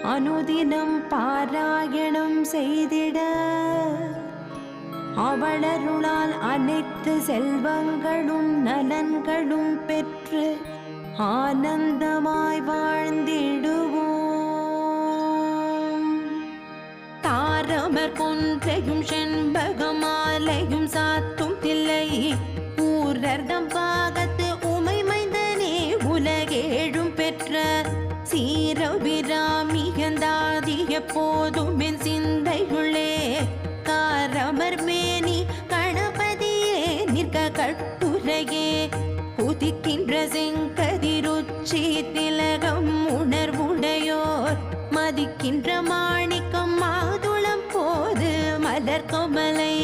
அனுதினம் பாராயணம் செய்திட அவளருளால் அனைத்து செல்வங்களும் நலன்களும் பெற்று ஆனந்தமாய் வாழ்ந்திடுவோம். தாரமர் கொன்றையும் செண்பகமாலையும் சாத்தும் தில்லை ஊரர்தம் பாகத்து உமை மைந்தனே உலகேழும் பெற்ற சீரபிராமியந்தாதிய போதும் என் சிந்தையுள்ளே காரமர் மேனி கணபதியே நிற்க கட்டுரையே உதிக்கின்ற செங்கதிருச்சி திலகம் உணர்வுடையோர் மதிக்கின்ற மாணிக்கம் மாதுளம் போது மலர் கொமலை